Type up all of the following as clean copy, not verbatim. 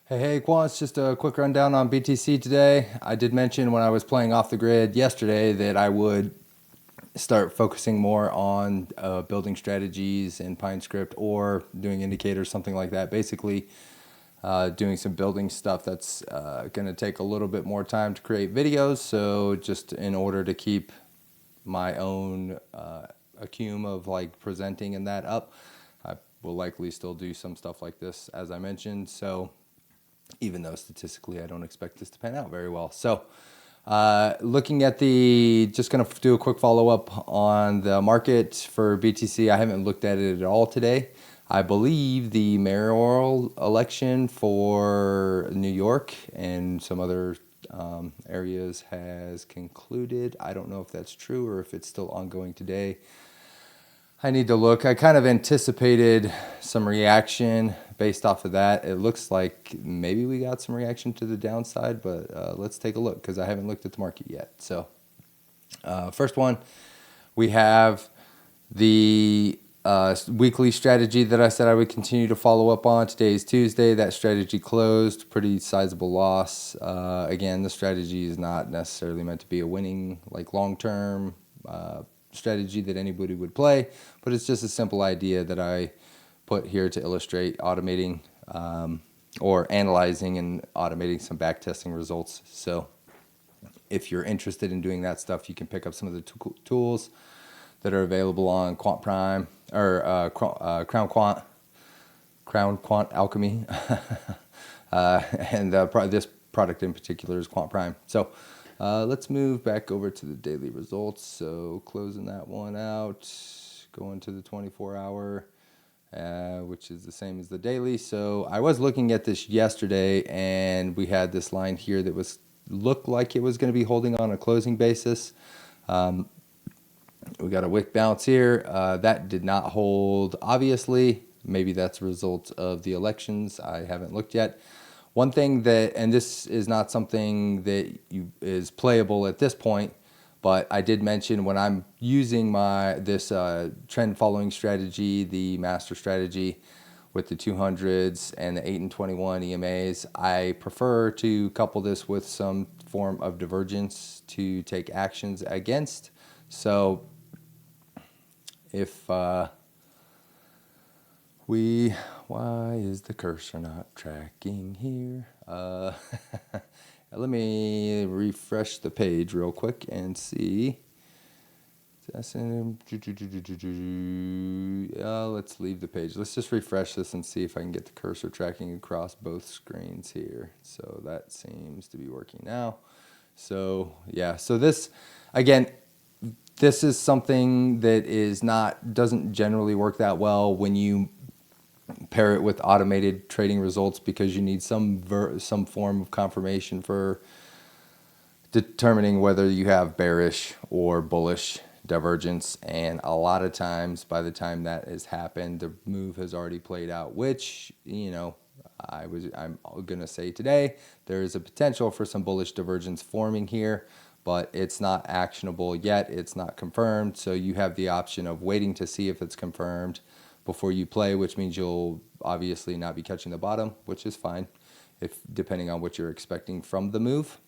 Hey, quants, just a quick rundown on BTC today. I did mention when I was playing off the grid yesterday that I would start focusing more on building strategies in PineScript or doing indicators, something like that. Basically, doing some building stuff that's going to take a little bit more time to create videos. So just in order to keep my own accum of like presenting and that up, I will likely still do some stuff like this, as I mentioned. So even though statistically I don't expect this to pan out very well. So looking at just going to do a quick follow-up on the market for BTC. I haven't looked at it at all today. I believe the mayoral election for New York and some other areas has concluded. I don't know if that's true or if it's still ongoing today. I need to look. I kind of anticipated some reaction based off of that. It looks like maybe we got some reaction to the downside, but let's take a look because I haven't looked at the market yet. So first one, we have the weekly strategy that I said I would continue to follow up on. Today is Tuesday. That strategy closed. Pretty sizable loss. Again, the strategy is not necessarily meant to be a winning, like long-term strategy that anybody would play, but it's just a simple idea that I put here to illustrate automating or analyzing and automating some backtesting results. So if you're interested in doing that stuff, you can pick up some of the tools that are available on Quant Prime or Crown Quant Alchemy, and this product in particular is Quant Prime. So let's move back over to the daily results. So closing that one out, going to the 24-hour, which is the same as the daily. So I was looking at this yesterday, and we had this line here that looked like it was going to be holding on a closing basis. We got a wick bounce here. That did not hold, obviously. Maybe that's a result of the elections. I haven't looked yet. One thing that, and this is not something that is playable at this point, but I did mention when I'm using this trend following strategy, the master strategy with the 200s and the 8 and 21 EMAs, I prefer to couple this with some form of divergence to take actions against. So if why is the cursor not tracking here? Let me refresh the page real quick and see. Let's leave the page. Let's just refresh this and see if I can get the cursor tracking across both screens here. So that seems to be working now. So yeah, so this, again, this is something that doesn't generally work that well when you pair it with automated trading results, because you need some form of confirmation for determining whether you have bearish or bullish divergence. And a lot of times, by the time that has happened, the move has already played out, which, I'm gonna say today there is a potential for some bullish divergence forming here, but it's not actionable yet. It's not confirmed. So you have the option of waiting to see if it's confirmed before you play, which means you'll obviously not be catching the bottom, which is fine, depending on what you're expecting from the move.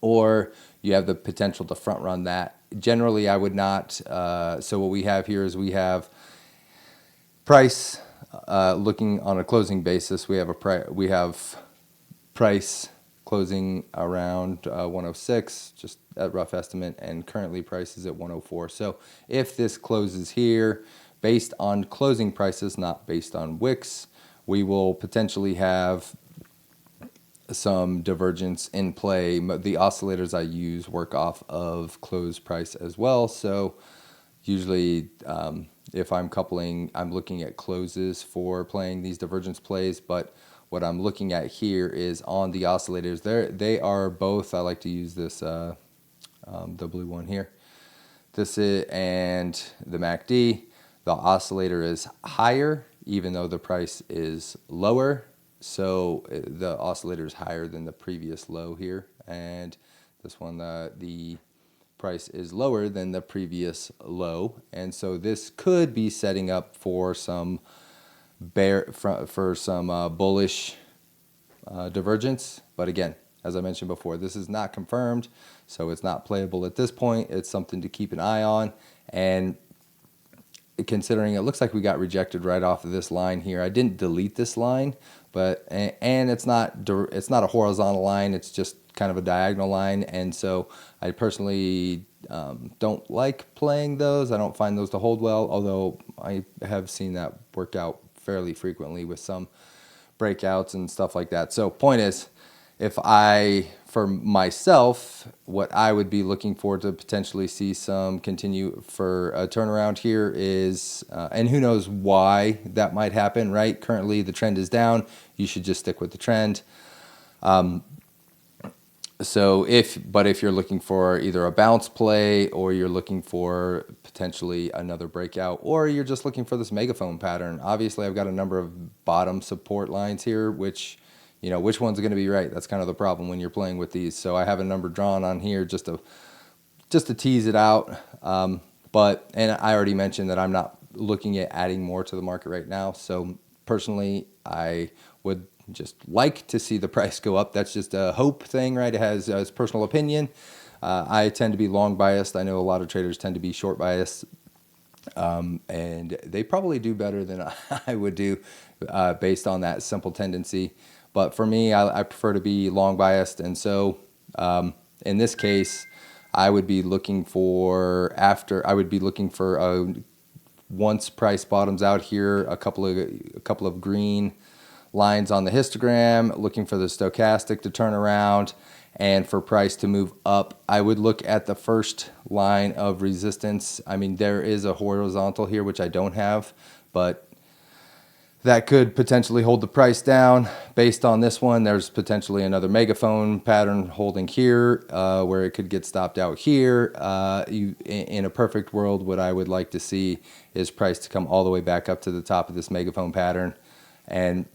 Or you have the potential to front run that. Generally, I would not. So what we have here is we have price looking on a closing basis. We have price closing around 106, just a rough estimate, and currently price is at 104. So if this closes here, based on closing prices, not based on wicks, we will potentially have some divergence in play. The oscillators I use work off of close price as well. So usually if I'm coupling, I'm looking at closes for playing these divergence plays, but what I'm looking at here is on the oscillators. They are both, I like to use this, the blue one here. This is, and the MACD. The oscillator is higher, even though the price is lower. So the oscillator is higher than the previous low here. And this one, the price is lower than the previous low. And so this could be setting up for some bullish divergence. But again, as I mentioned before, this is not confirmed, so it's not playable at this point. It's something to keep an eye on. And considering it looks like we got rejected right off of this line here, I didn't delete this line, but and it's not a horizontal line, it's just kind of a diagonal line. And so I personally don't like playing those. I don't find those to hold well, although I have seen that work out fairly frequently with some breakouts and stuff like that. So point is, for myself, what I would be looking for to potentially see some continue for a turnaround here is, and who knows why that might happen, right? Currently the trend is down. You should just stick with the trend. But if you're looking for either a bounce play, or you're looking for potentially another breakout, or you're just looking for this megaphone pattern, obviously I've got a number of bottom support lines here, which one's going to be right? That's kind of the problem when you're playing with these. So I have a number drawn on here just to tease it out. And I already mentioned that I'm not looking at adding more to the market right now. So personally, I would just like to see the price go up. That's just a hope thing, right? It has its personal opinion. I tend to be long biased. I know a lot of traders tend to be short biased. And they probably do better than I would do based on that simple tendency. But for me, I prefer to be long biased. And so in this case, I would be looking for once price bottoms out here, a couple of green lines on the histogram, looking for the stochastic to turn around, and for price to move up. I would look at the first line of resistance. I mean, there is a horizontal here, which I don't have, but that could potentially hold the price down. Based on this one, there's potentially another megaphone pattern holding here, where it could get stopped out here. In a perfect world, what I would like to see is price to come all the way back up to the top of this megaphone pattern. And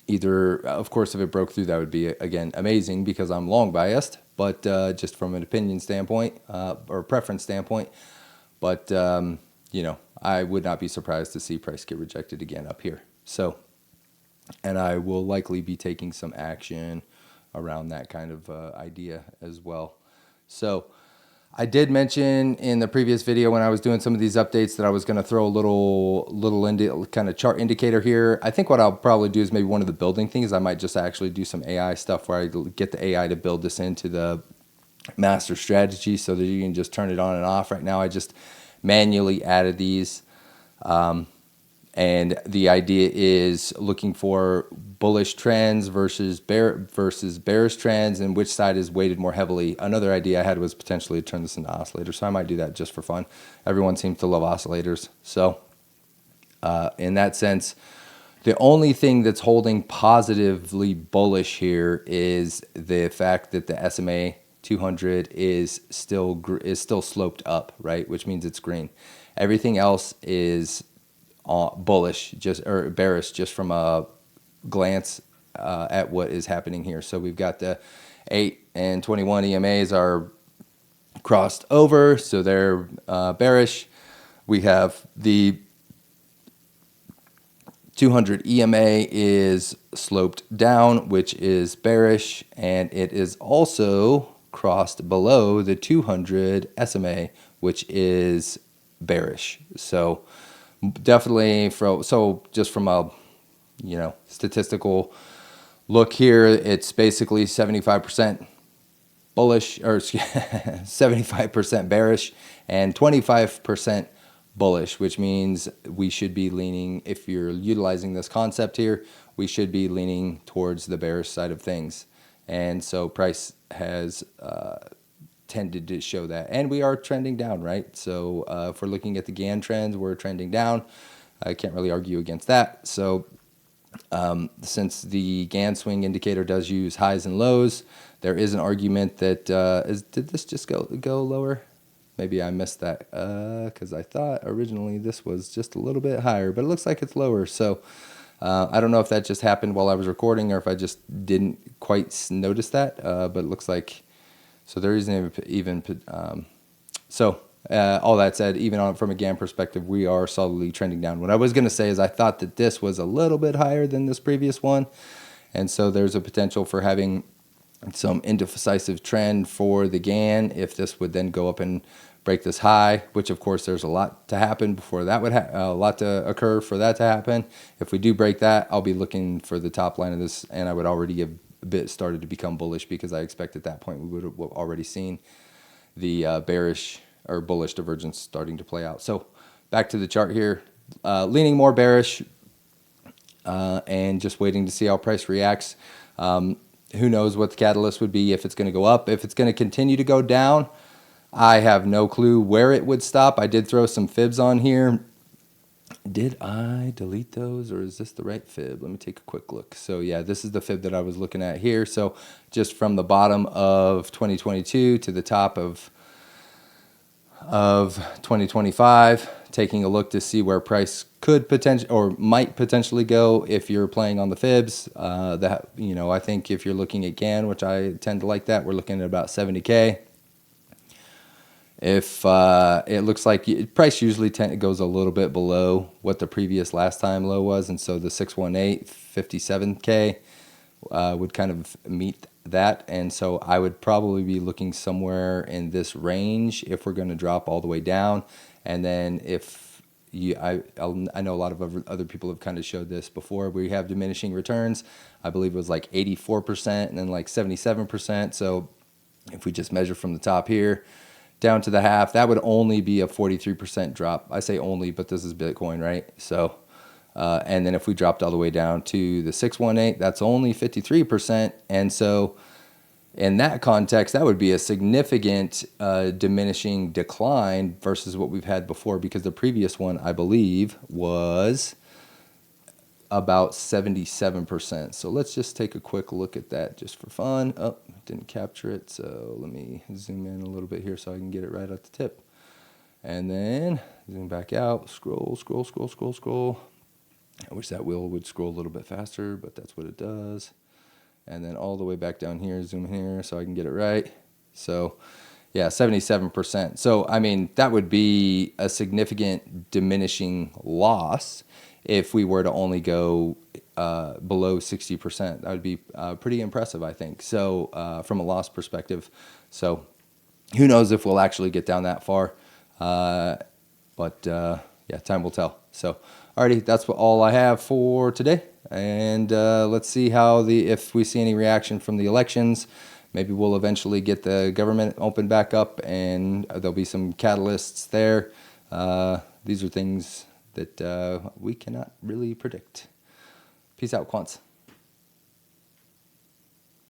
either, of course, if it broke through, that would be, again, amazing because I'm long biased, but just from an opinion standpoint or preference standpoint. But, I would not be surprised to see price get rejected again up here. So, and I will likely be taking some action around that kind of idea as well. So I did mention in the previous video when I was doing some of these updates that I was going to throw a little kind of chart indicator here. I think what I'll probably do is maybe one of the building things. I might just actually do some AI stuff where I get the AI to build this into the master strategy so that you can just turn it on and off. Right now I just manually added these, and the idea is looking for bullish trends versus bearish trends, and which side is weighted more heavily. Another idea I had was potentially to turn this into oscillators, so I might do that just for fun. Everyone seems to love oscillators, so in that sense, the only thing that's holding positively bullish here is the fact that the SMA 200 is still sloped up, right? Which means it's green. Everything else is bullish, or bearish, just from a glance at what is happening here. So we've got the 8 and 21 EMAs are crossed over, so they're bearish. We have the 200 EMA is sloped down, which is bearish, and it is also crossed below the 200 SMA, which is bearish. So definitely just from a statistical look here, it's basically 75% bullish, or 75% bearish and 25% bullish, which means we should be leaning, if you're utilizing this concept here, we should be leaning towards the bearish side of things. And so price has tended to show that, and we are trending down, right? So if we're looking at the GAN trends, we're trending down. I can't really argue against that. So since the GAN swing indicator does use highs and lows, there is an argument that did this just go lower? Maybe I missed that because I thought originally this was just a little bit higher, but it looks like it's lower. So I don't know if that just happened while I was recording or if I just didn't quite notice that, but it looks like, so there isn't even all that said, even from a GAN perspective, we are solidly trending down. What I was going to say is I thought that this was a little bit higher than this previous one, and so there's a potential for having some indecisive trend for the GAN if this would then go up and break this high, which of course there's a lot to happen before that would a lot to occur for that to happen. If we do break that, I'll be looking for the top line of this, and I would already have a bit started to become bullish because I expect at that point we would have already seen the bearish or bullish divergence starting to play out. So back to the chart here, leaning more bearish and just waiting to see how price reacts. Who knows what the catalyst would be, if it's going to go up, if it's going to continue to go down. I have no clue where it would stop. I did throw some fibs on here. Did I delete those, or is this the right fib? Let me take a quick look. So yeah, this is the fib that I was looking at here. So just from the bottom of 2022 to the top of 2025, taking a look to see where price could potentially or might potentially go if you're playing on the fibs. That, you know, I think if you're looking at GAN, which I tend to like that, we're looking at about 70K. If it looks like price usually goes a little bit below what the previous last time low was, and so the 618 57K would kind of meet that, and so I would probably be looking somewhere in this range if we're going to drop all the way down. And then if I know a lot of other people have kind of showed this before, we have diminishing returns. I believe it was like 84% and then like 77%. So if we just measure from the top here down to the half, that would only be a 43% drop. I say only, but this is Bitcoin, right? So, and then if we dropped all the way down to the 618, that's only 53%. And so in that context, that would be a significant diminishing decline versus what we've had before, because the previous one, I believe, was about 77%. So let's just take a quick look at that just for fun. Oh, didn't capture it, so let me zoom in a little bit here so I can get it right at the tip. And then zoom back out, scroll. I wish that wheel would scroll a little bit faster, but that's what it does. And then all the way back down here, zoom here so I can get it right. So yeah, 77%. So I mean, that would be a significant diminishing loss if we were to only go below 60%. That would be pretty impressive, I think. So from a loss perspective. So who knows if we'll actually get down that far. But yeah, time will tell. So alrighty, that's all I have for today. And let's see how if we see any reaction from the elections. Maybe we'll eventually get the government open back up, and there'll be some catalysts there. These are things that we cannot really predict. Peace out, quants.